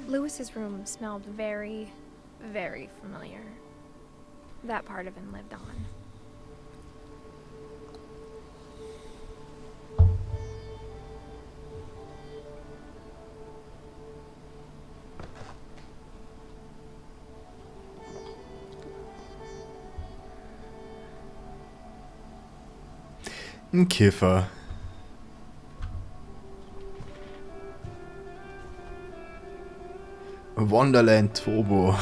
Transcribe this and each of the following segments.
Lewis's room smelled very, very familiar. That part of him lived on. Ein Kiffer. Wonderland Turbo.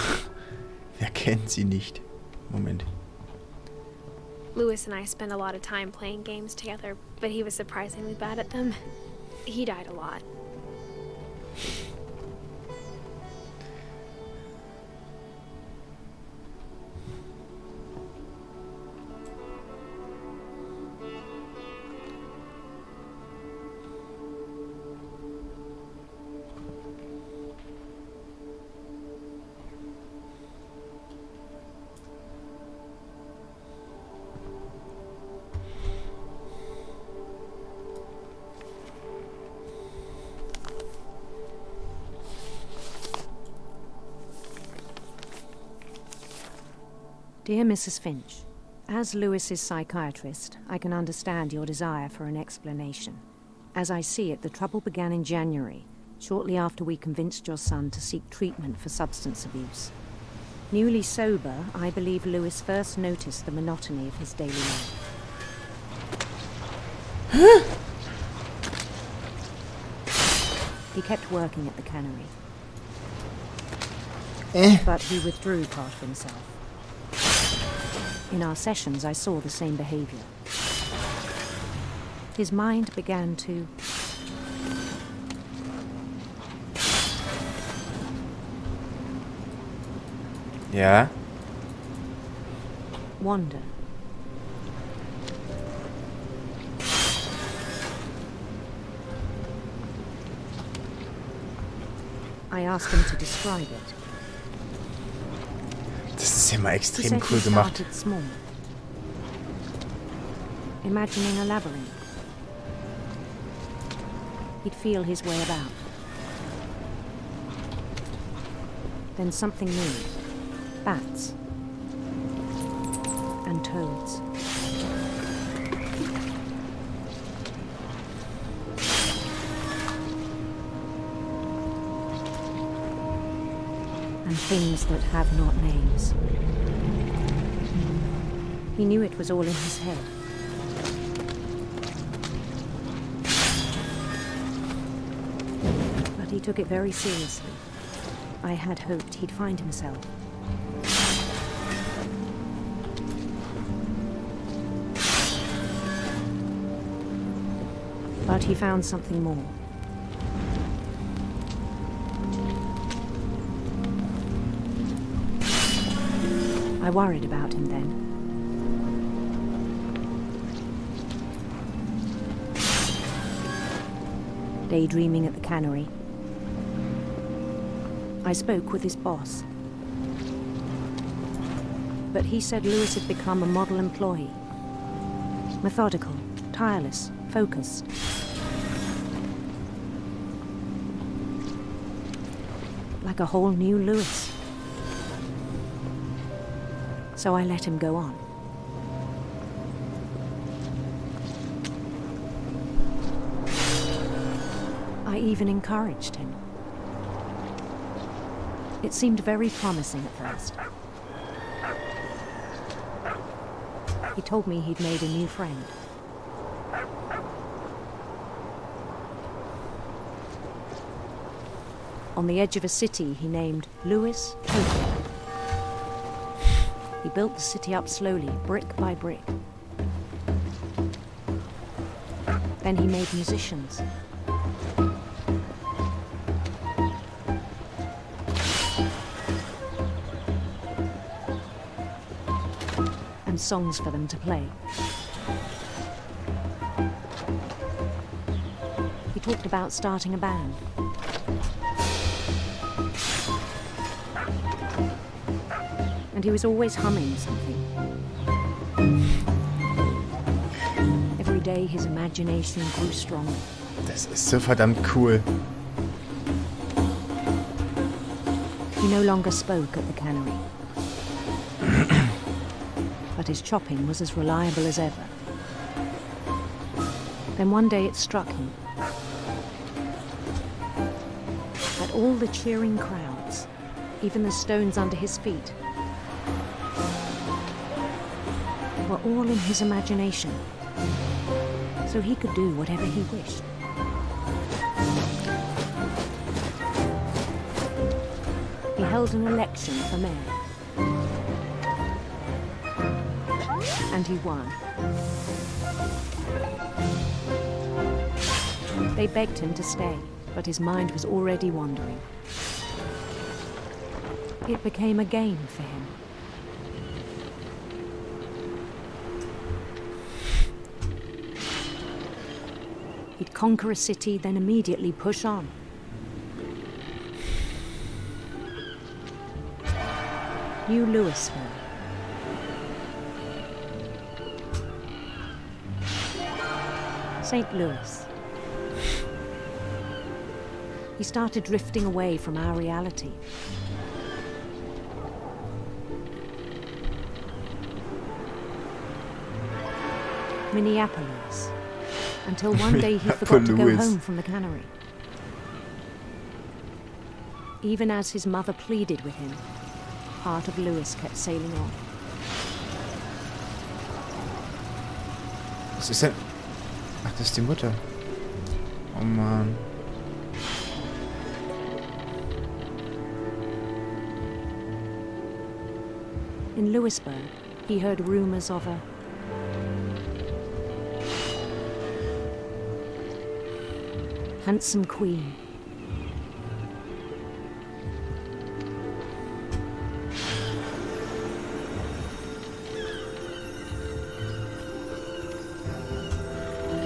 Wer kennt sie nicht? Moment. Lewis and I spent a lot of time playing games together, but he was surprisingly bad at them. He died a lot. Dear Mrs. Finch, as Lewis's psychiatrist, I can understand your desire for an explanation. As I see it, the trouble began in January, shortly after we convinced your son to seek treatment for substance abuse. Newly sober, I believe Lewis first noticed the monotony of his daily life. He kept working at the cannery. But he withdrew part of himself. In our sessions, I saw the same behavior. His mind began to... Ja? wander. I asked him to describe it. Das ist ja mal He extrem said cool he gemacht. started small, imagining a labyrinth. He'd feel his way about. Then something moved. Bats. And toads. And things that have not names. He knew it was all in his head. But he took it very seriously. I had hoped he'd find himself. But he found something more. I worried about him then. Daydreaming at the cannery, I spoke with his boss. But he said Lewis had become a model employee. Methodical, tireless, focused. Like a whole new Lewis. So I let him go on. I even encouraged him. It seemed very promising at first. He told me he'd made a new friend. On the edge of a city he named Lewis Tokyo. He built the city up slowly, brick by brick. Then he made musicians. And songs for them to play. He talked about starting a band. And he was always humming something. Every day his imagination grew stronger. Das ist so verdammt cool. He no longer spoke at the cannery. But his chopping was as reliable as ever. Then one day it struck him that all the cheering crowds, even the stones under his feet, were all in his imagination, so he could do whatever he wished. He held an election for mayor, and he won. They begged him to stay, but his mind was already wandering. It became a game for him. He'd conquer a city, then immediately push on. New Louisville. St. Louis. He started drifting away from our reality. Minneapolis. Until one day he forgot to go home from the cannery. Even as his mother pleaded with him, part of Louis kept sailing on. Was ist denn? Ach, das ist die Mutter. Oh Mann. In Louisburg, he heard rumors of a handsome queen.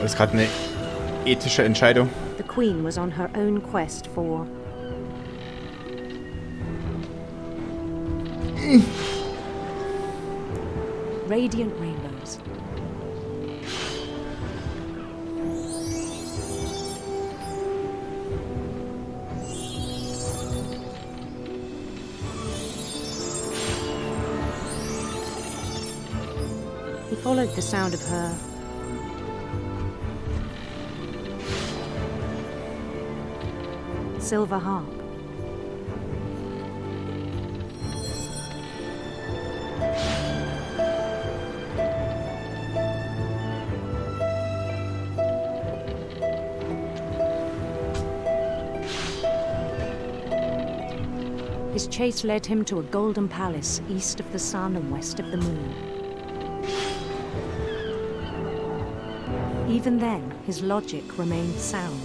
Das ist gerade eine ethische Entscheidung. The queen was on her own quest for radiant rainbows. He followed the sound of her silver harp. His chase led him to a golden palace east of the sun and west of the moon. Even then, his logic remained sound.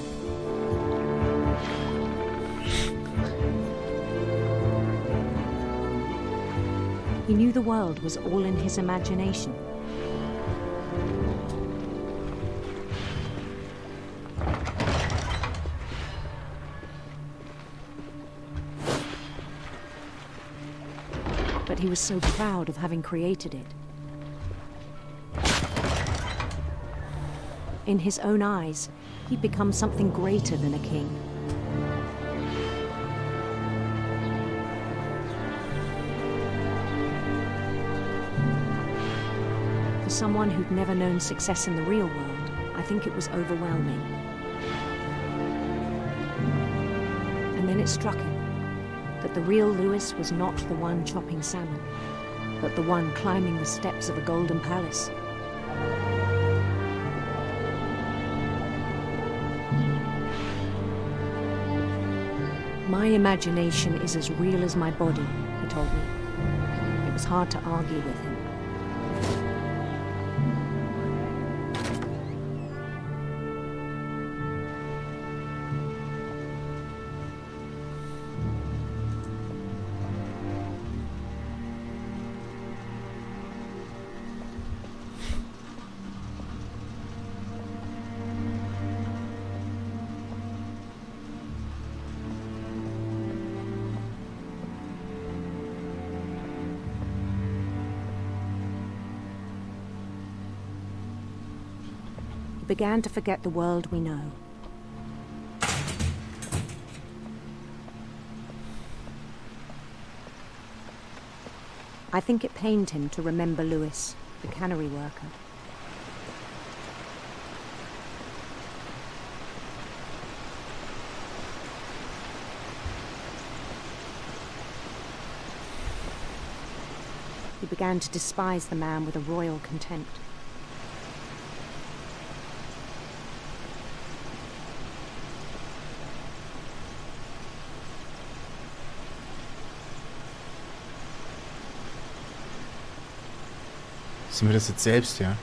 He knew the world was all in his imagination. But he was so proud of having created it. In his own eyes, he'd become something greater than a king. For someone who'd never known success in the real world, I think it was overwhelming. And then it struck him that the real Louis was not the one chopping salmon, but the one climbing the steps of a golden palace. My imagination is as real as my body, he told me. It was hard to argue with him. He began to forget the world we know. I think it pained him to remember Lewis, the cannery worker. He began to despise the man with a royal contempt. Sind wir das jetzt selbst, ja?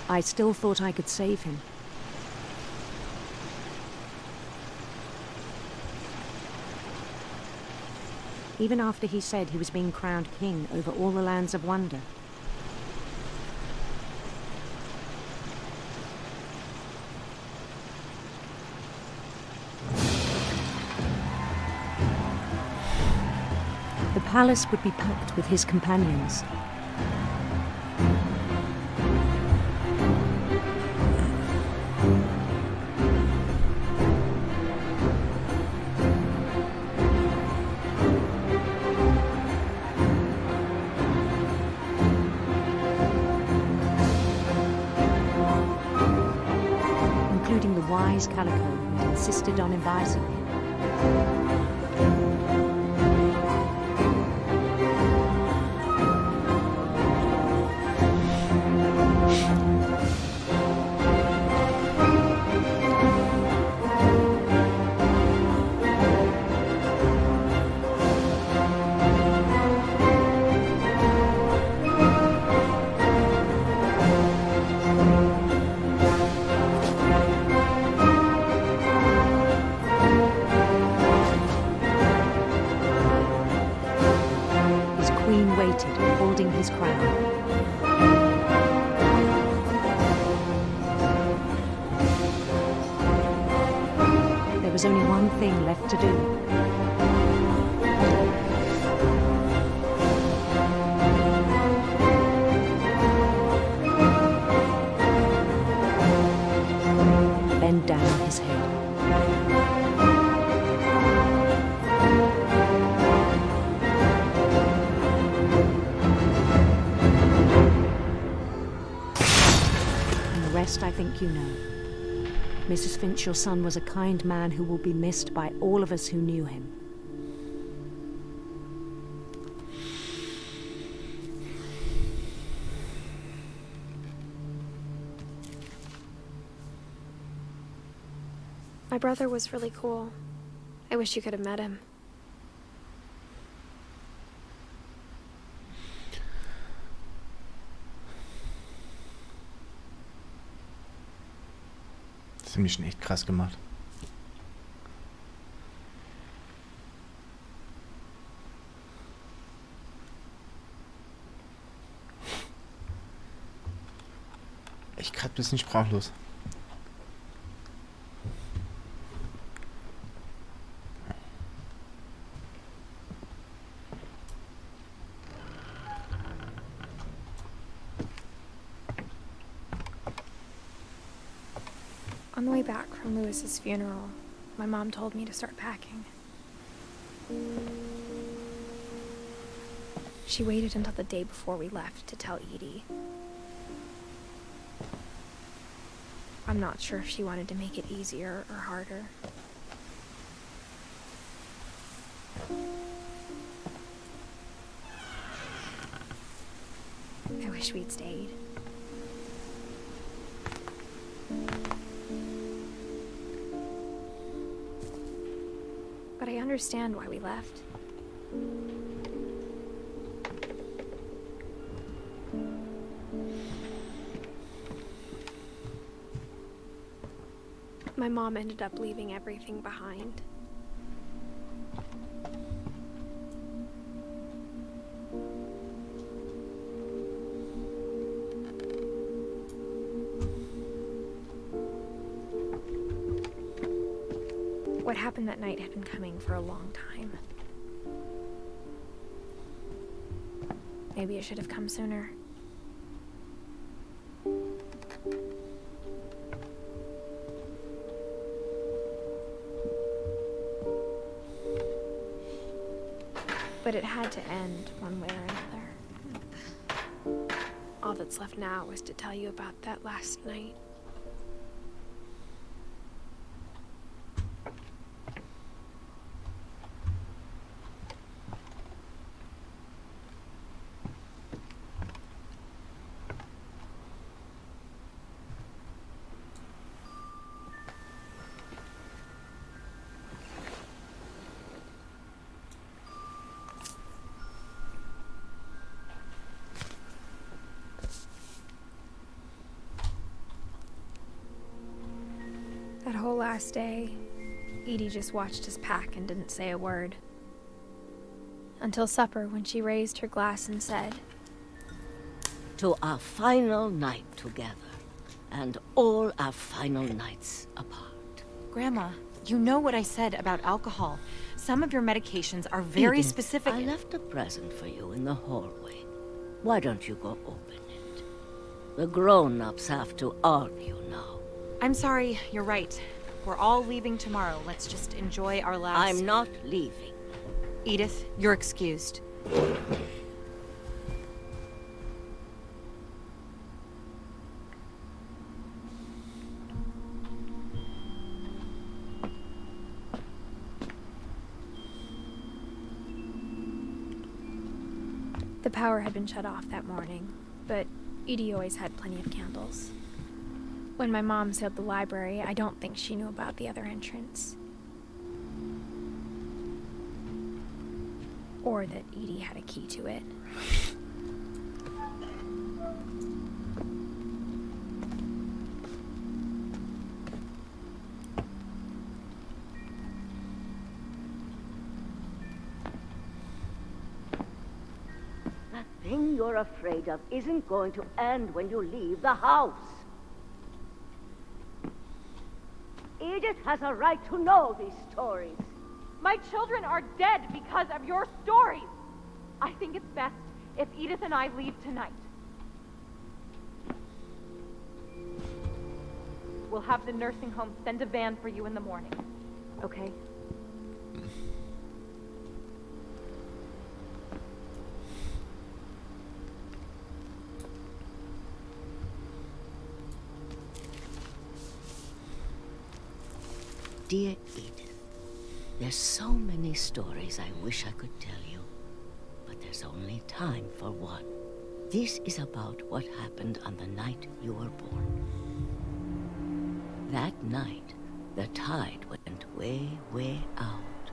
I still thought I could save him. Even after he said he was being crowned king over all the lands of wonder. The palace would be packed with his companions. Including the wise Calico who insisted on advising him. Holding his crown. There was only one thing left to do. Bend down his head. I think you know. Mrs. Finch, your son was a kind man who will be missed by all of us who knew him. My brother was really cool. I wish you could have met him. Das haben die schon echt krass gemacht. Ich gerade ein bisschen sprachlos. On the way back from Lewis's funeral, my mom told me to start packing. She waited until the day before we left to tell Edie. I'm not sure if she wanted to make it easier or harder. I wish we'd stayed. But I understand why we left. My mom ended up leaving everything behind. What happened that night had been coming for a long time. Maybe it should have come sooner. But it had to end one way or another. All that's left now is to tell you about that last night. That whole last day, Edie just watched us pack and didn't say a word. Until supper, when she raised her glass and said, "To our final night together, and all our final nights apart." Grandma, you know what I said about alcohol. Some of your medications are very Edith, specific. I left a present for you in the hallway. Why don't you go open it? The grown-ups have to argue now. I'm sorry, you're right. We're all leaving tomorrow. Let's just enjoy our last... I'm not leaving. Edith, you're excused. the power had been shut off that morning, but Edie always had plenty of candles. When my mom sealed the library, I don't think she knew about the other entrance. Or that Edie had a key to it. That thing you're afraid of isn't going to end when you leave the house. Edith has a right to know these stories. My children are dead because of your stories. I think it's best if Edith and I leave tonight. We'll have the nursing home send a van for you in the morning, okay? Dear Edith, there's so many stories I wish I could tell you, but there's only time for one. This is about what happened on the night you were born. That night, the tide went way, way out.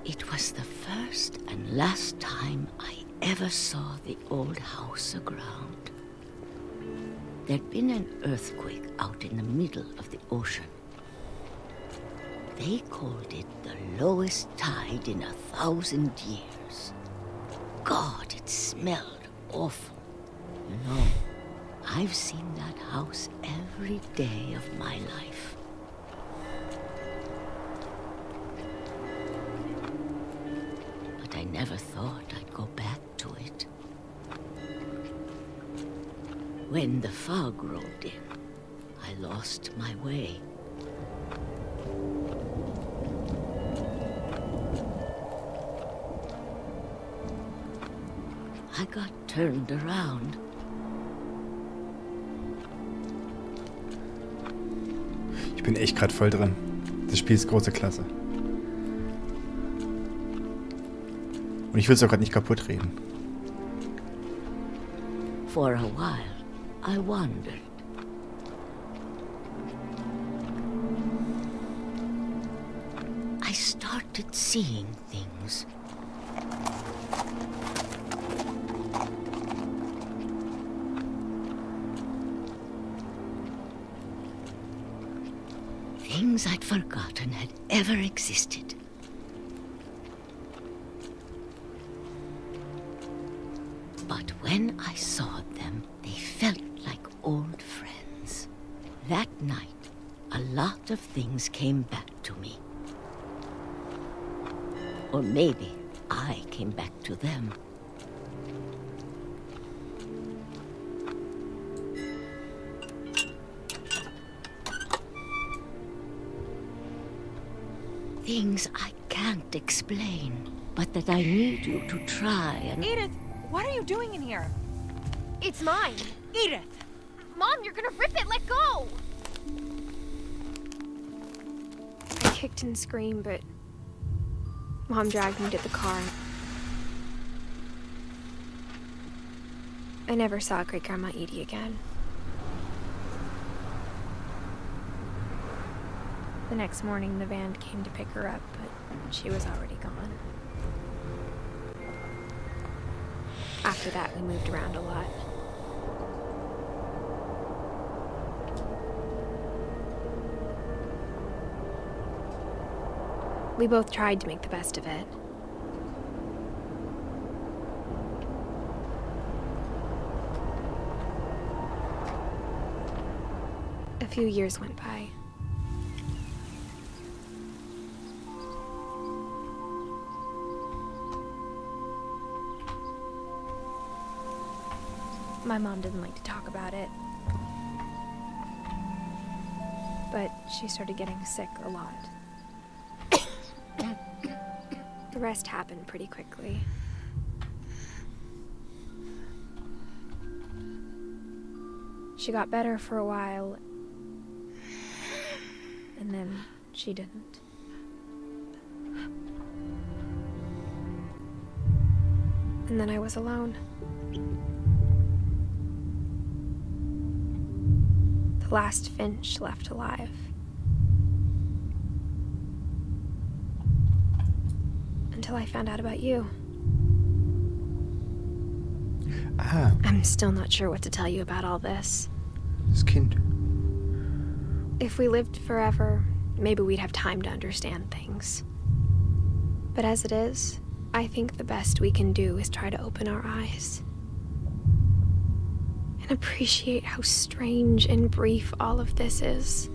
It was the first and last time I ever saw the old house aground. There'd been an earthquake out in the middle of the ocean. They called it the lowest tide in 1,000 years. God, it smelled awful. You know, I've seen that house every day of my life. But I never thought I'd go back to it. When the fog rolled in, I lost my way. I got turned around. Ich bin echt gerade voll drin. Das Spiel ist große Klasse. Und ich will es auch gerade nicht kaputt reden. For a while, I wondered. I started seeing things. Things I'd forgotten had ever existed. But when I saw them, they felt like old friends. That night, a lot of things came back to me. Or maybe I came back to them. things I can't explain, but that I need you to try and... Edith, what are you doing in here? It's mine. Edith! Mom, you're gonna rip it! Let go! I kicked and screamed, but Mom dragged me to the car. I never saw Great-Grandma Edie again. The next morning, the van came to pick her up, but she was already gone. After that, we moved around a lot. We both tried to make the best of it. A few years went by. My mom didn't like to talk about it, but she started getting sick a lot. The rest happened pretty quickly. She got better for a while, and then she didn't. And then I was alone. The last Finch left alive. Until I found out about you. Ah, I'm still not sure what to tell you about all this. das Kind. If we lived forever, maybe we'd have time to understand things. But as it is, I think the best we can do is try to open our eyes. And appreciate how strange and brief all of this is.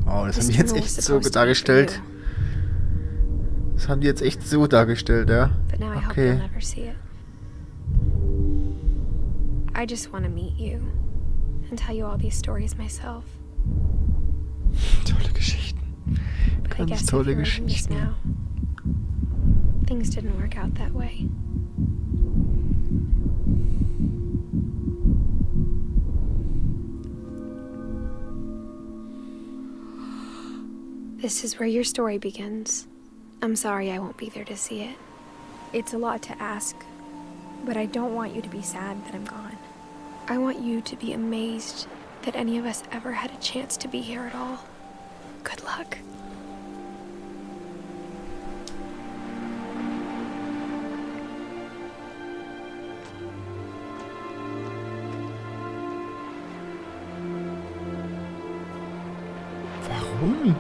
Oh, das haben die This jetzt funeral echt was so supposed to be for dargestellt. you, Das haben die jetzt echt so dargestellt, ja? but now I hope you'll Okay. never see it. I just want to meet you and tell you all these stories myself. Tolle Geschichten. But I Ganz guess if tolle you're reading this Geschichten. now, things didn't work out that way. This is where your story begins. I'm sorry I won't be there to see it. It's a lot to ask, but I don't want you to be sad that I'm gone. I want you to be amazed that any of us ever had a chance to be here at all. Good luck. Warum?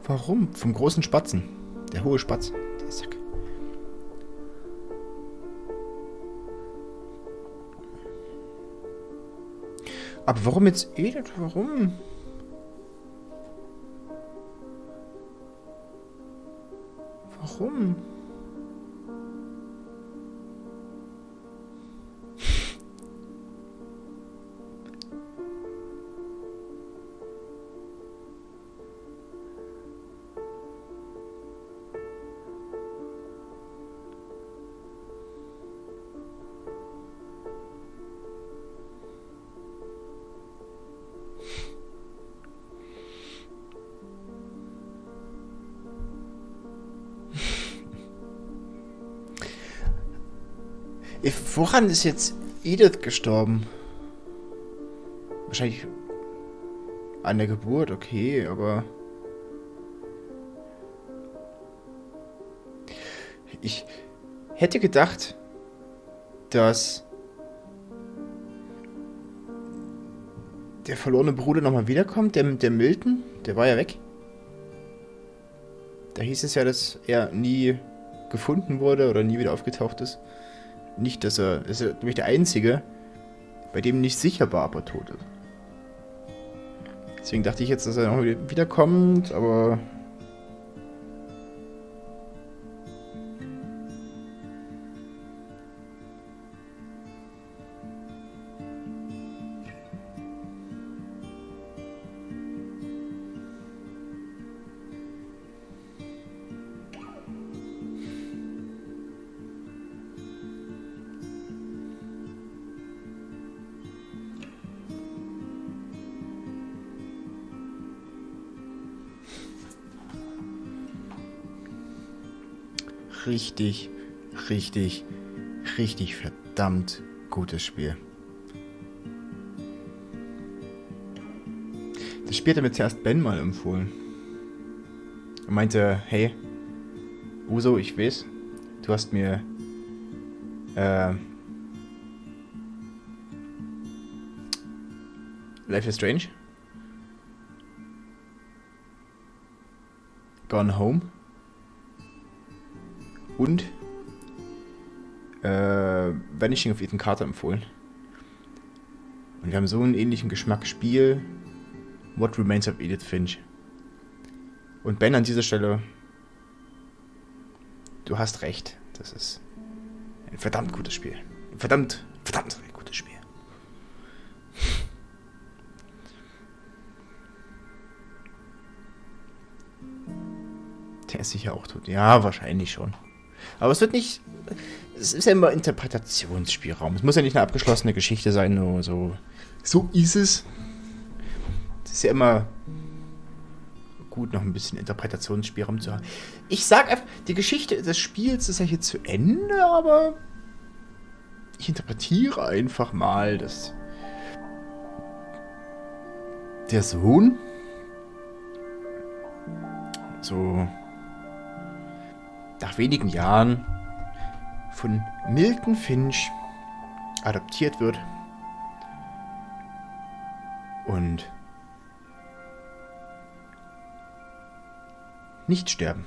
Warum? Vom großen Spatzen. Der hohe Spatz. Der Sack. Aber warum jetzt Edith? Warum? Warum? Woran ist jetzt Edith gestorben? Wahrscheinlich an der Geburt, okay, aber... Ich hätte gedacht, dass der verlorene Bruder nochmal wiederkommt, der Milton, der war ja weg. Da hieß es ja, dass er nie gefunden wurde oder nie wieder aufgetaucht ist. Nicht, dass er ist ja nämlich der Einzige, bei dem nicht sicher war, ob er tot ist. Deswegen dachte ich jetzt, dass er noch wiederkommt, aber richtig, richtig, richtig verdammt gutes Spiel. Das Spiel hat mir zuerst Ben mal empfohlen. Er meinte, hey, Uso, ich weiß, du hast mir Life is Strange, Gone Home und Vanishing of Ethan Carter empfohlen. Und wir haben so einen ähnlichen Geschmacksspiel. What Remains of Edith Finch. Und Ben, an dieser Stelle, du hast recht. Das ist ein verdammt gutes Spiel. Ein verdammt gutes Spiel. Der ist sicher auch tot. Ja, wahrscheinlich schon. Aber es wird nicht... Es ist ja immer Interpretationsspielraum. Es muss ja nicht eine abgeschlossene Geschichte sein. Nur so ist es. Es ist ja immer gut, noch ein bisschen Interpretationsspielraum zu haben. Ich sag einfach, die Geschichte des Spiels ist ja hier zu Ende, aber ich interpretiere einfach mal, dass der Sohn so nach wenigen Jahren von Milton Finch adoptiert wird und nicht sterben.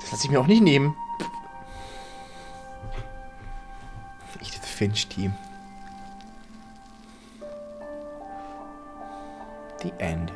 Das lasse ich mir auch nicht nehmen. Edith Finch Team. The End.